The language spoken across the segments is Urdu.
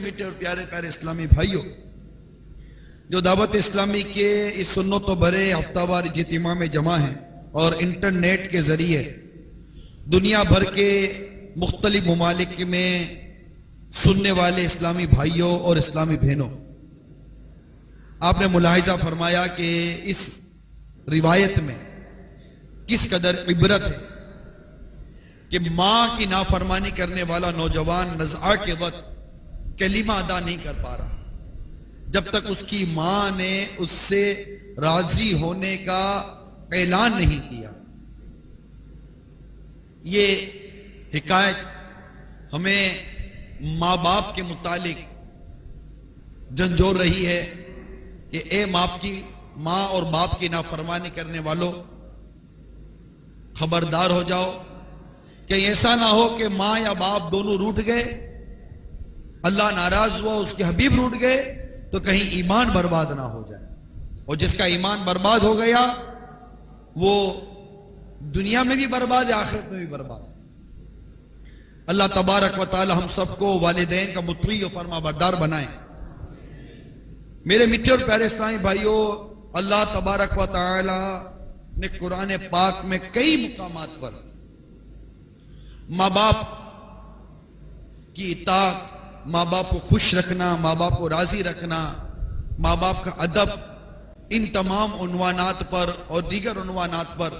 میٹھے اور پیارے پیارے اسلامی بھائیوں، جو دعوت اسلامی کے اس سنت و بھرے ہفتہ وار اجتماع میں جمع ہیں اور انٹرنیٹ کے ذریعے دنیا بھر کے مختلف ممالک میں سننے والے اسلامی بھائیوں اور اسلامی بہنوں، آپ نے ملاحظہ فرمایا کہ اس روایت میں کس قدر عبرت ہے کہ ماں کی نافرمانی کرنے والا نوجوان نزعہ کے وقت کلمہ ادا نہیں کر پا رہا جب تک اس کی ماں نے اس سے راضی ہونے کا اعلان نہیں کیا۔ یہ حکایت ہمیں ماں باپ کے متعلق جھنجھوڑ رہی ہے کہ اے ماں اور باپ کی نافرمانی کرنے والوں، خبردار ہو جاؤ کہ ایسا نہ ہو کہ ماں یا باپ دونوں روٹھ گئے، اللہ ناراض ہوا، اس کے حبیب روٹھ گئے تو کہیں ایمان برباد نہ ہو جائے، اور جس کا ایمان برباد ہو گیا وہ دنیا میں بھی برباد ہے، آخرت میں بھی برباد ہے۔ اللہ تبارک و تعالی ہم سب کو والدین کا مطیع و فرما بردار بنائیں۔ میرے میٹھے اور پیارے اسلامی بھائیوں، اللہ تبارک و تعالی نے قرآن پاک میں کئی مقامات پر ماں باپ کی اطاعت، ماں باپ کو خوش رکھنا، ماں باپ کو راضی رکھنا، ماں باپ کا ادب، ان تمام عنوانات پر اور دیگر عنوانات پر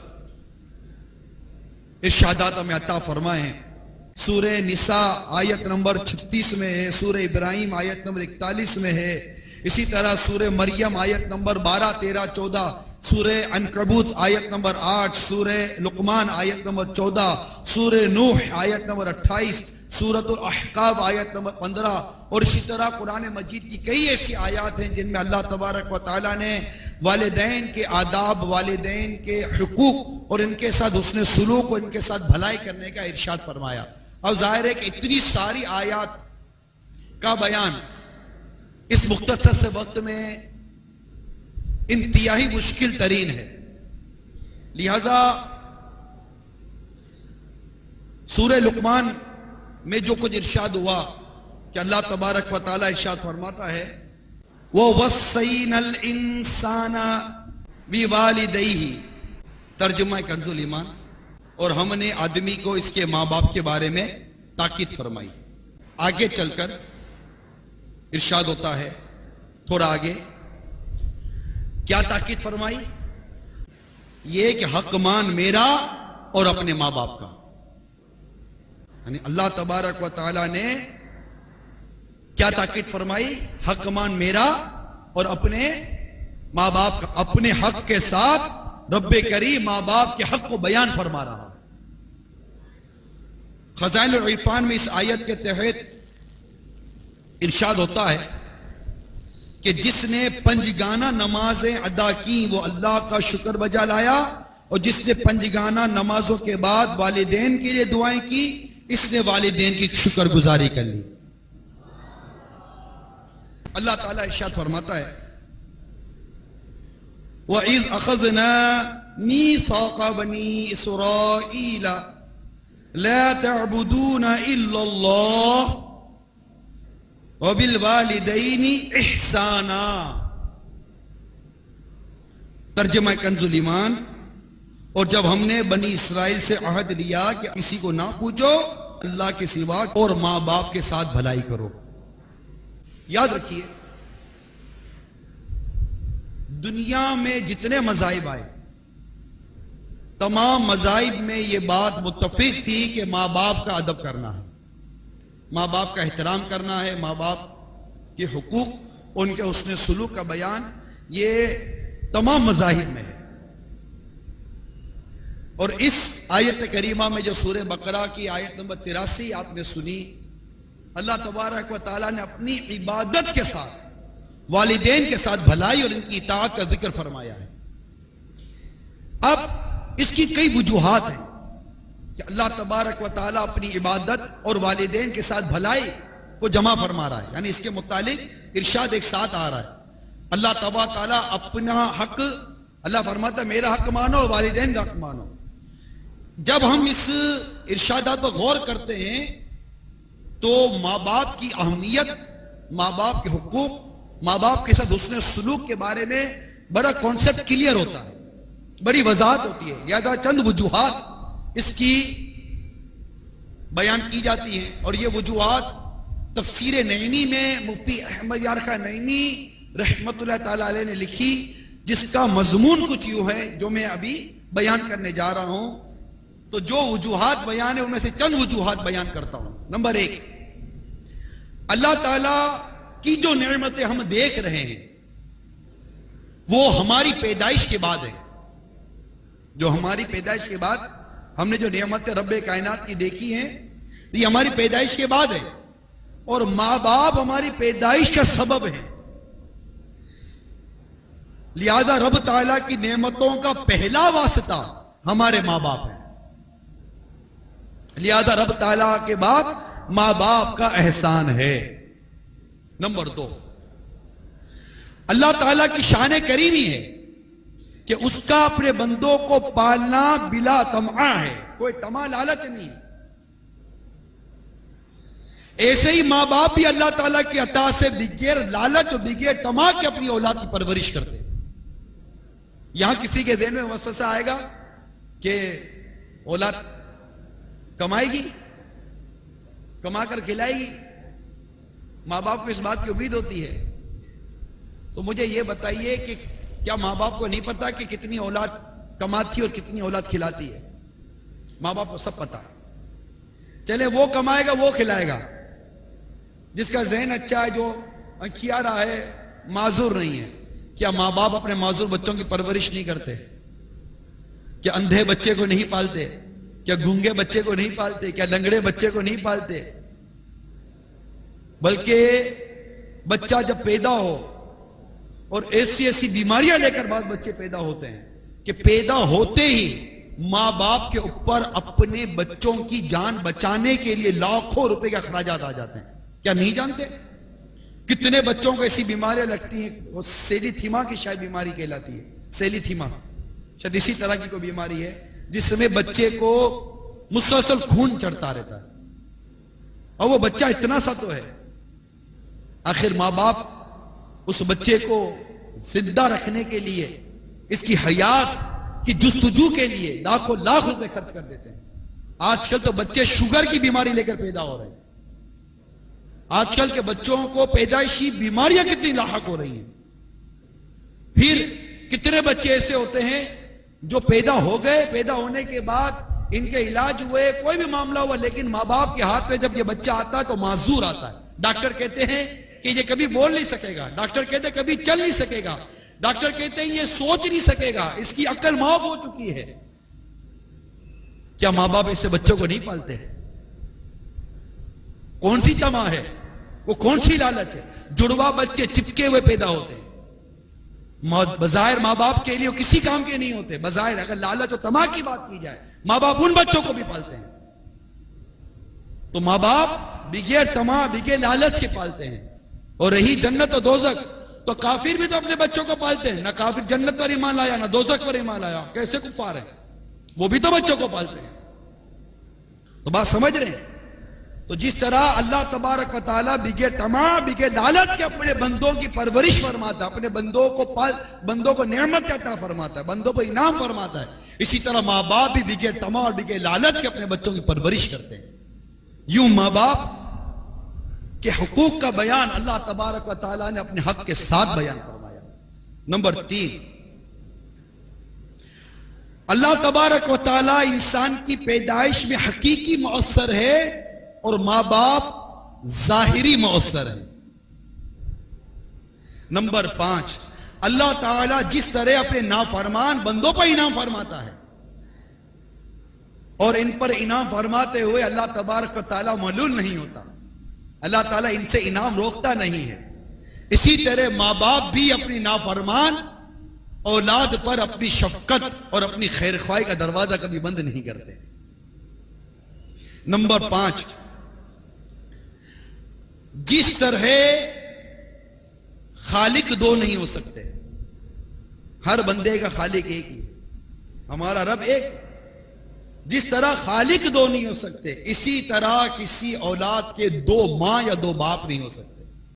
ارشادات ہمیں عطا فرمائے ہیں۔ سورہ نساء آیت نمبر 36 میں ہے، سورہ ابراہیم آیت نمبر 41 میں ہے، اسی طرح سورہ مریم آیت نمبر 12، 13، 14، سورہ عنکبوت آیت نمبر 8، سورہ لقمان آیت نمبر 14، سورہ نوح آیت نمبر 28، سورۃ الاحقاف آیت نمبر 15، اور اسی طرح قرآن مجید کی کئی ایسی آیات ہیں جن میں اللہ تبارک و تعالیٰ نے والدین کے آداب، والدین کے حقوق اور ان کے ساتھ حسن سلوک اور ان کے ساتھ بھلائی کرنے کا ارشاد فرمایا۔ اب ظاہر ہے کہ اتنی ساری آیات کا بیان اس مختصر سے وقت میں انتہائی مشکل ترین ہے، لہذا سورہ لقمان میں جو کچھ ارشاد ہوا کہ اللہ تبارک و تعالی ارشاد فرماتا ہے وَوَصَّيْنَا الْإِنسَانَ بِوَالِدَيْهِ، ترجمہ کنز الایمان، اور ہم نے آدمی کو اس کے ماں باپ کے بارے میں تاکید فرمائی۔ آگے چل کر ارشاد ہوتا ہے، تھوڑا آگے کیا تاکید فرمائی؟ یہ کہ حق مان میرا اور اپنے ماں باپ کا، یعنی اللہ تبارک و تعالی نے کیا تاکید فرمائی؟ حق مان میرا اور اپنے ماں باپ کا۔ اپنے حق کے ساتھ رب کریم ماں باپ کے حق کو بیان فرما رہا۔ خزائن العرفان میں اس آیت کے تحت ارشاد ہوتا ہے کہ جس نے پنجگانہ نمازیں ادا کی وہ اللہ کا شکر بجا لایا، اور جس نے پنجگانہ نمازوں کے بعد والدین کے لیے دعائیں کی، اس نے والدین کی شکر گزاری کر لی۔ اللہ تعالیٰ ارشاد فرماتا ہے وَإِذْ أَخَذْنَا مِيثَاقَ بَنِي إِسْرَائِيلَ لَا تَعْبُدُونَ إِلَّا اللَّهَ وَبِالْوَالِدَيْنِ إِحْسَانًا، ترجمہ کنز الایمان، اور جب ہم نے بنی اسرائیل سے عہد لیا کہ کسی کو نہ پوچھو اللہ کے سوا اور ماں باپ کے ساتھ بھلائی کرو۔ یاد رکھیے، دنیا میں جتنے مذاہب آئے، تمام مذاہب میں یہ بات متفق تھی کہ ماں باپ کا ادب کرنا ہے، ماں باپ کا احترام کرنا ہے، ماں باپ کے حقوق، ان کے حسن سلوک کا بیان، یہ تمام مذاہب میں ہے۔ اور اس آیت کریمہ میں جو سورہ بقرہ کی آیت نمبر 83 آپ نے سنی، اللہ تبارک و تعالیٰ نے اپنی عبادت کے ساتھ والدین کے ساتھ بھلائی اور ان کی اطاعت کا ذکر فرمایا ہے۔ اب اس کی کئی وجوہات ہیں کہ اللہ تبارک و تعالیٰ اپنی عبادت اور والدین کے ساتھ بھلائی کو جمع فرما رہا ہے، یعنی اس کے متعلق ارشاد ایک ساتھ آ رہا ہے۔ اللہ تبارک و تعالیٰ اپنا حق، اللہ فرماتا ہے میرا حق مانو، والدین کا حق مانو۔ جب ہم اس ارشادات پر غور کرتے ہیں تو ماں باپ کی اہمیت ماں باپ کے حقوق، ماں باپ کے ساتھ حسن سلوک کے بارے میں بڑا کانسیپٹ کلیئر ہوتا ہے، بڑی وضاحت ہوتی ہے، یا چند وجوہات اس کی بیان کی جاتی ہیں، اور یہ وجوہات تفسیر نعیمی میں مفتی احمد یار خان نعیمی رحمت اللہ تعالی علیہ نے لکھی، جس کا مضمون کچھ یوں ہے جو میں ابھی بیان کرنے جا رہا ہوں۔ تو جو وجوہات بیان ہے ان میں سے چند وجوہات بیان کرتا ہوں۔ نمبر 1، اللہ تعالیٰ کی جو نعمتیں ہم دیکھ رہے ہیں وہ ہماری پیدائش کے بعد ہے۔ جو ہماری پیدائش کے بعد ہم نے جو نعمتیں رب کائنات کی دیکھی ہیں یہ ہماری پیدائش کے بعد ہے، اور ماں باپ ہماری پیدائش کا سبب ہے، لہذا رب تعالیٰ کی نعمتوں کا پہلا واسطہ ہمارے ماں باپ ہے، لہذا رب تعالیٰ کے بعد ماں باپ کا احسان ہے۔ نمبر 2، اللہ تعالیٰ کی شان کریمی ہے کہ اس کا اپنے بندوں کو پالنا بلا طمع ہے، کوئی طمع لالچ نہیں۔ ایسے ہی ماں باپ بھی اللہ تعالیٰ کی عطا سے بغیر لالچ اور بغیر طمع کے اپنی اولاد کی پرورش کرتے ہیں۔ یہاں کسی کے ذہن میں وسوسہ آئے گا کہ اولاد کمائے گی، کما کر کھلائے گی، ماں باپ کو اس بات کی امید ہوتی ہے، تو مجھے یہ بتائیے کہ کیا ماں باپ کو نہیں پتا کہ کتنی اولاد کماتی اور کتنی اولاد کھلاتی ہے؟ ماں باپ کو سب پتا ہے۔ چلے وہ کمائے گا وہ کھلائے گا، جس کا ذہن اچھا ہے، جو کیا رہا ہے، معذور نہیں ہے۔ کیا ماں باپ اپنے معذور بچوں کی پرورش نہیں کرتے؟ کیا اندھے بچے کو نہیں پالتے؟ کیا گونگے بچے کو نہیں پالتے؟ کیا لنگڑے بچے کو نہیں پالتے؟ بلکہ بچہ جب پیدا ہو، اور ایسی بیماریاں لے کر بعض بچے پیدا ہوتے ہیں کہ پیدا ہوتے ہی ماں باپ کے اوپر اپنے بچوں کی جان بچانے کے لیے لاکھوں روپے کے اخراجات آ جاتے ہیں۔ کیا نہیں جانتے؟ کتنے بچوں کو ایسی بیماریاں لگتی ہیں، وہ سیلی تھیما کی شاید بیماری کہلاتی ہے، سیلی تھیما شاید اسی طرح کی کوئی بیماری ہے جس میں بچے کو مسلسل خون چڑھتا رہتا ہے، اور وہ بچہ اتنا سا تو ہے، آخر ماں باپ اس بچے کو زندہ رکھنے کے لیے، اس کی حیات کی جستجو کے لیے لاکھوں لاکھ روپے خرچ کر دیتے ہیں۔ آج کل تو بچے شوگر کی بیماری لے کر پیدا ہو رہے ہیں، آج کل کے بچوں کو پیدائشی بیماریاں کتنی لاحق ہو رہی ہیں۔ پھر کتنے بچے ایسے ہوتے ہیں جو پیدا ہو گئے، پیدا ہونے کے بعد ان کے علاج ہوئے، کوئی بھی معاملہ ہوا، لیکن ماں باپ کے ہاتھ میں جب یہ بچہ آتا ہے تو معذور آتا ہے۔ ڈاکٹر کہتے ہیں کہ یہ کبھی بول نہیں سکے گا، ڈاکٹر کہتے ہیں کبھی چل نہیں سکے گا، ڈاکٹر کہتے ہیں یہ سوچ نہیں سکے گا، اس کی عقل معاف ہو چکی ہے۔ کیا ماں باپ ایسے بچوں کو نہیں پالتے ہیں؟ کون سی طمع ہے، وہ کون سی لالچ ہے؟ جڑوا بچے چپکے ہوئے پیدا ہوتے ہیں، بظاہر ماں باپ کے لیے وہ کسی کام کے نہیں ہوتے، بظاہر اگر لالچ و طمع کی بات کی جائے ماں باپ ان بچوں کو بھی پالتے ہیں۔ تو ماں باپ بغیر طمع بغیر لالچ کے پالتے ہیں۔ اور رہی جنت و دوزخ، تو کافر بھی تو اپنے بچوں کو پالتے ہیں، نہ کافر جنت پر ایمان لایا نہ دوزخ پر ایمان لایا، کیسے کفار ہیں؟ وہ بھی تو بچوں کو پالتے ہیں۔ تو بات سمجھ رہے ہیں؟ تو جس طرح اللہ تبارک و تعالیٰ بغیر طمع بغیر لالچ کے اپنے بندوں کی پرورش فرماتا ہے، اپنے بندوں کو نعمت عطا فرماتا ہے، بندوں کو انعام فرماتا ہے، اسی طرح ماں باپ بھی بغیر طمع اور بغیر لالچ کے اپنے بچوں کی پرورش کرتے ہیں۔ یوں ماں باپ کے حقوق کا بیان اللہ تبارک و تعالیٰ نے اپنے حق کے ساتھ بیان فرمایا۔ نمبر 3، اللہ تبارک و تعالیٰ انسان کی پیدائش میں حقیقی مؤثر ہے اور ماں باپ ظاہری مؤثر ہے۔ نمبر 5، اللہ تعالیٰ جس طرح اپنے نافرمان بندوں پر انعام فرماتا ہے اور ان پر انعام فرماتے ہوئے اللہ تبارک و تعالیٰ ملول نہیں ہوتا، اللہ تعالیٰ ان سے انعام روکتا نہیں ہے، اسی طرح ماں باپ بھی اپنی نافرمان اولاد پر اپنی شفقت اور اپنی خیر خواہی کا دروازہ کبھی بند نہیں کرتے۔ نمبر 5، جس طرح خالق دو نہیں ہو سکتے، ہر بندے کا خالق ایک ہی، ہمارا رب ایک، جس طرح خالق دو نہیں ہو سکتے اسی طرح کسی اولاد کے دو ماں یا دو باپ نہیں ہو سکتے۔